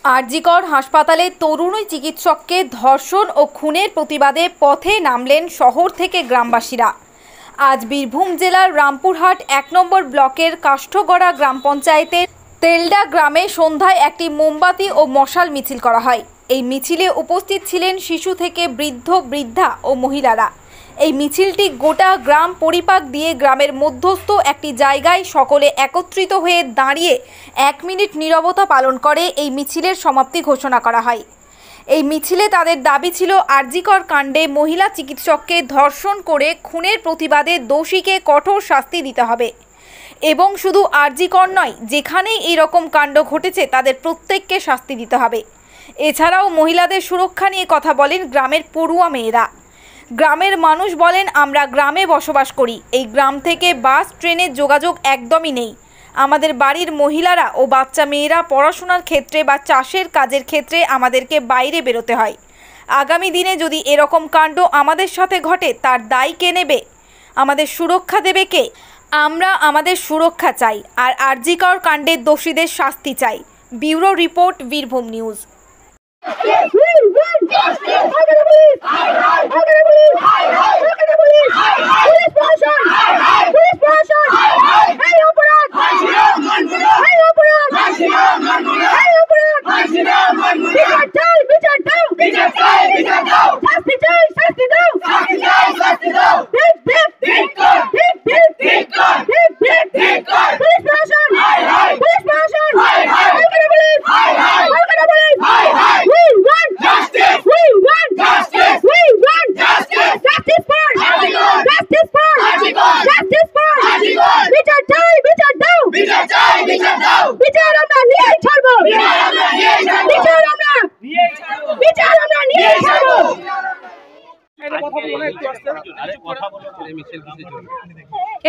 আরজিকর হাসপাতালে তরুণী চিকিৎসককে ধর্ষণ ও খুনের প্রতিবাদে পথে নামলেন শহর থেকে গ্রামবাসীরা। আজ বীরভূম জেলার রামপুরহাট ১ নম্বর ব্লকের কাষ্ঠগড়া গ্রাম পঞ্চায়েতের তেলডা গ্রামে সন্ধ্যায় একটি মোমবাতি ও মশাল মিছিল করা হয়। এই মিছিলে উপস্থিত ছিলেন শিশু থেকে বৃদ্ধ, বৃদ্ধা ও মহিলারা। এই মিছিলটি গোটা গ্রাম পরিপাক দিয়ে গ্রামের মধ্যস্থ একটি জায়গায় সকলে একত্রিত হয়ে দাঁড়িয়ে ১ মিনিট নীরবতা পালন করে এই মিছিলের সমাপ্তি ঘোষণা করা হয়। এই মিছিলে তাদের দাবি ছিল আরজিকর কাণ্ডে মহিলা চিকিৎসককে ধর্ষণ করে খুনের প্রতিবাদে দোষীকে কঠোর শাস্তি দিতে হবে এবং শুধু আরজিকর নয়, যেখানেই এইরকম কাণ্ড ঘটেছে তাদের প্রত্যেককে শাস্তি দিতে হবে। এছাড়াও মহিলাদের সুরক্ষা নিয়ে কথা বলেন গ্রামের পড়ুয়া মেয়েরা। গ্রামের মানুষ বলেন, আমরা গ্রামে বসবাস করি, এই গ্রাম থেকে বাস ট্রেনের যোগাযোগ একদমই নেই। আমাদের বাড়ির মহিলারা ও বাচ্চা মেয়েরা পড়াশোনার ক্ষেত্রে বা চাষের কাজের ক্ষেত্রে আমাদেরকে বাইরে বেরোতে হয়। আগামী দিনে যদি এরকম কাণ্ড আমাদের সাথে ঘটে তার দায় কে নেবে? আমাদের সুরক্ষা দেবে কে? আমরা আমাদের সুরক্ষা চাই আর আরজিকর কাণ্ডের দোষীদের শাস্তি চাই। Bureau report, Birbhum news.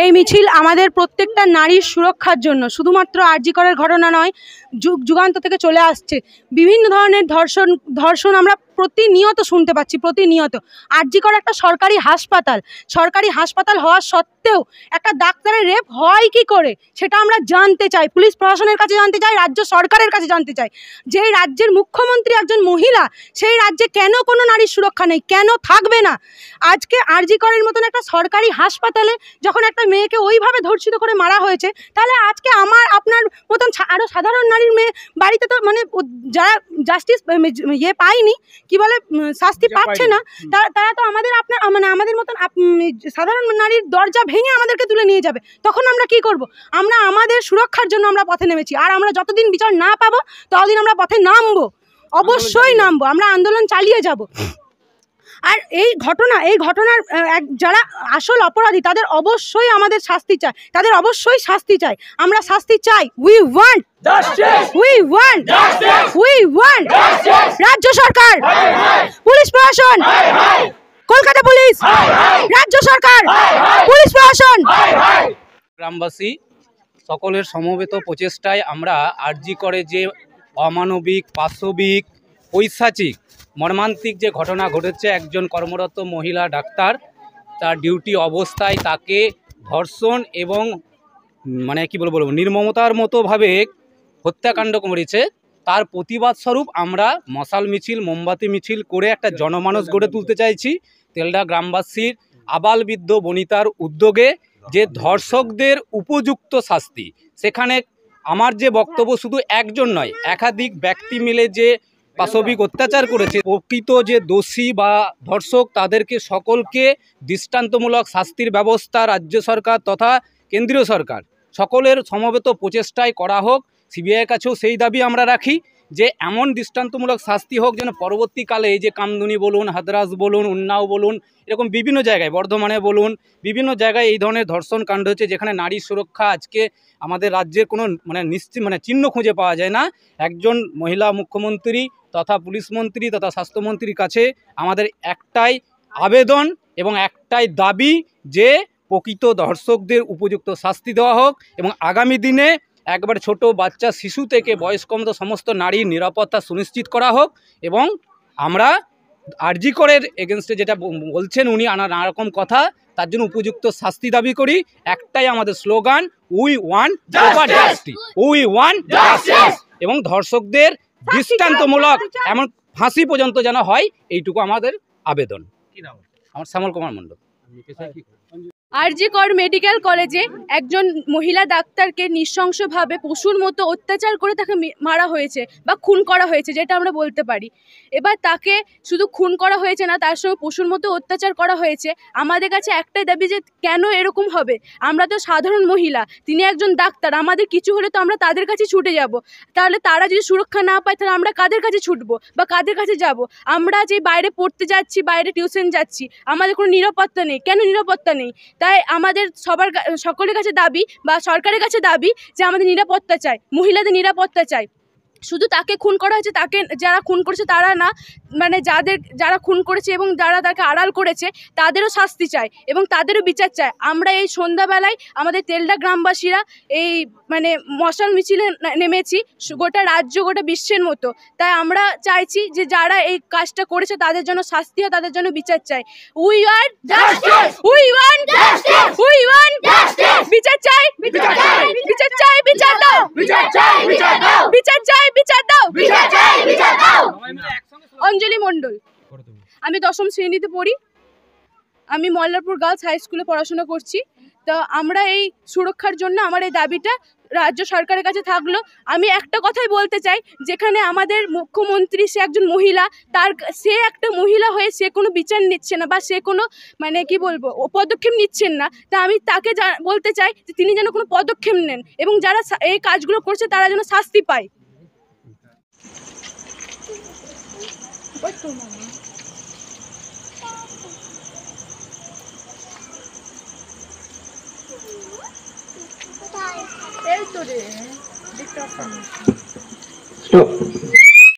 এই মিছিল আমাদের প্রত্যেকটা নারীর সুরক্ষার জন্য, শুধুমাত্র আরজিকরের ঘটনা নয়, যুগান্ত থেকে চলে আসছে বিভিন্ন ধরনের ধর্ষণ আমরা প্রতিনিয়ত শুনতে পাচ্ছি। প্রতিনিয়ত আরজিকর একটা সরকারি হাসপাতাল হওয়া সত্ত্বেও একটা ডাক্তারের রেপ হয় কি করে সেটা আমরা জানতে চাই। পুলিশ প্রশাসনের কাছে জানতে চাই, রাজ্য সরকারের কাছে জানতে চাই। যে রাজ্যের মুখ্যমন্ত্রী একজন মহিলা, সেই রাজ্যে কেন কোনো নারীর সুরক্ষা নেই, কেন থাকবে না? আজকে আরজিকরের মতন একটা সরকারি হাসপাতালে যখন একটা মেয়েকে ওইভাবে ধর্ষিত করে মারা হয়েছে, তাহলে আজকে আমার আপনার মতন আরও সাধারণ নারীর মেয়ে বাড়িতে তো যারা জাস্টিস পায়নি, কি বলে, শাস্তি পাচ্ছে না, তারা তো আমাদের মতন সাধারণ নারীর দরজা ভেঙে আমাদেরকে তুলে নিয়ে যাবে। তখন আমরা কি করব? আমরা আমাদের সুরক্ষার জন্য আমরা পথে নেমেছি, আর আমরা যতদিন বিচার না পাবো ততদিন আমরা পথে নামবো, অবশ্যই নামবো, আমরা আন্দোলন চালিয়ে যাব। আর এই ঘটনার যারা আসল অপরাধী তাদের অবশ্যই আমাদের শাস্তি চাই, তাদের অবশ্যই শাস্তি চাই, আমরা শাস্তি চাই। We want justice, we want justice, we want justice. রাজ্য সরকার, পুলিশ প্রশাসন, কলকাতা পুলিশ, রাজ্য সরকার, পুলিশ প্রশাসন, গ্রামবাসী সকলের সমবেত প্রচেষ্টায় আমরা আরজিকরে যে অমানবিক, পাশবিক, পৈশাচিক, মর্মান্তিক যে ঘটনা ঘটেছে, একজন কর্মরত মহিলা ডাক্তার তার ডিউটি অবস্থায় তাকে ধর্ষণ এবং নির্মমতার মতোভাবে হত্যাকাণ্ড করেছে, তার প্রতিবাদ স্বরূপ আমরা মশাল মিছিল, মোমবাতি মিছিল করে একটা জনমানস গড়ে তুলতে চাইছি। তেলডা গ্রামবাসীর আবালবৃদ্ধ বনিতার উদ্যোগে যে ধর্ষকদের উপযুক্ত শাস্তি, সেখানে আমার যে বক্তব্য শুধু একজন নয়, একাধিক ব্যক্তি মিলে যে পাশবিক অত্যাচার করেছে, প্রকৃত যে দোষী বা ধর্ষক তাদেরকে সকলকে দৃষ্টান্তমূলক শাস্তির ব্যবস্থা রাজ্য সরকার তথা কেন্দ্রীয় সরকার সকলের সমবেত প্রচেষ্টায় করা হোক। সিবিআইয়ের কাছেও সেই দাবি আমরা রাখি যে এমন দৃষ্টান্তমূলক শাস্তি হোক যেন পরবর্তীকালে এই যে কামদুনি বলুন, হাতরাস বলুন, উন্নাও বলুন, এরকম বিভিন্ন জায়গায়, বর্ধমানে বলুন, বিভিন্ন জায়গায় এই ধরনের ধর্ষণ কাণ্ড হচ্ছে যেখানে নারীর সুরক্ষা আজকে আমাদের রাজ্যের কোনো চিহ্ন খুঁজে পাওয়া যায় না। একজন মহিলা মুখ্যমন্ত্রী তথা পুলিশ মন্ত্রী তথা স্বাস্থ্যমন্ত্রীর কাছে আমাদের একটাই আবেদন এবং একটাই দাবি যে প্রকৃত ধর্ষকদের উপযুক্ত শাস্তি দেওয়া হোক এবং আগামী দিনে একবার ছোট বাচ্চা, শিশু থেকে বয়স্ক সমস্ত নারীর নিরাপত্তা সুনিশ্চিত করা হোক। এবং আমরা আরজিকরের এগেনস্টে যেটা বলছেন উনি নানা রকম কথা, তার জন্য উপযুক্ত শাস্তি দাবি করি। একটাই আমাদের slogan, we want justice, we want justice. এবং ধর্ষকদের দৃষ্টান্তমূলক এমন ফাঁসি পর্যন্ত যেন হয়, এইটুকু আমাদের আবেদন। আমার শ্যামল কুমার মণ্ডল। আরজি কর মেডিকেল কলেজে একজন মহিলা ডাক্তারকে নৃশংসভাবে পশুর মতো অত্যাচার করে তাকে মারা হয়েছে বা খুন করা হয়েছে, যেটা আমরা বলতে পারি। এবার তাকে শুধু খুন করা হয়েছে না, তার সঙ্গে পশুর মতো অত্যাচার করা হয়েছে। আমাদের কাছে একটাই দাবি যে কেন এরকম হবে? আমরা তো সাধারণ মহিলা, তিনি একজন ডাক্তার, আমাদের কিছু হলে তো আমরা তাদের কাছে ছুটে যাব। তাহলে তারা যদি সুরক্ষা না পায় তাহলে আমরা কাদের কাছে ছুটবো বা কাদের কাছে যাব? আমরা যে বাইরে পড়তে যাচ্ছি, বাইরে টিউশন যাচ্ছি, আমাদের কোনো নিরাপত্তা নেই। কেন নিরাপত্তা নেই? তাই আমাদের সকলের কাছে দাবি বা সরকারের কাছে দাবি যে আমাদের নিরাপত্তা চাই, মহিলাদের নিরাপত্তা চাই। শুধু তাকে খুন করা হয়েছে, তাকে যারা খুন করেছে তারা না, মানে যারা খুন করেছে এবং যারা তাকে আড়াল করেছে তাদেরও শাস্তি চাই এবং তাদেরও বিচার চাই। আমরা এই সন্ধ্যাবেলায় আমাদের তেলডা গ্রামবাসীরা এই মানে মশাল মিছিলে নেমেছি, গোটা রাজ্য গোটা বিশ্বের মতো। তাই আমরা চাইছি যে যারা এই কাজটা করেছে তাদের জন্য শাস্তি হয়, তাদের জন্য বিচার চাই। We want justice, we want justice, we want justice. বিচার চাই, বিচার চাই, বিচার চাই, বিচার দাও, বিচার চাই, বিচার দাও, বিচার চাই, বিচার দাও, বিচার চাই, বিচার দাও। অঞ্জলি মণ্ডল, আমি 10ম শ্রেণীতে পড়ি। আমি মল্লারপুর গার্লস হাই স্কুলে পড়াশোনা করছি। তো আমরা এই সুরক্ষার জন্য আমার এই দাবিটা রাজ্য সরকারের কাছে থাকলো। আমি একটা কথাই বলতে চাই, যেখানে আমাদের মুখ্যমন্ত্রী সে একজন মহিলা, সে একটা মহিলা হয়ে সে কোনো বিচার নিচ্ছে না বা সে কোনো মানে কি বলবো পদক্ষেপ নিচ্ছেন না। তা আমি তাকে বলতে চাই যে তিনি যেন কোনো পদক্ষেপ নেন এবং যারা এই কাজগুলো করছে তারা যেন শাস্তি পায়। Stop.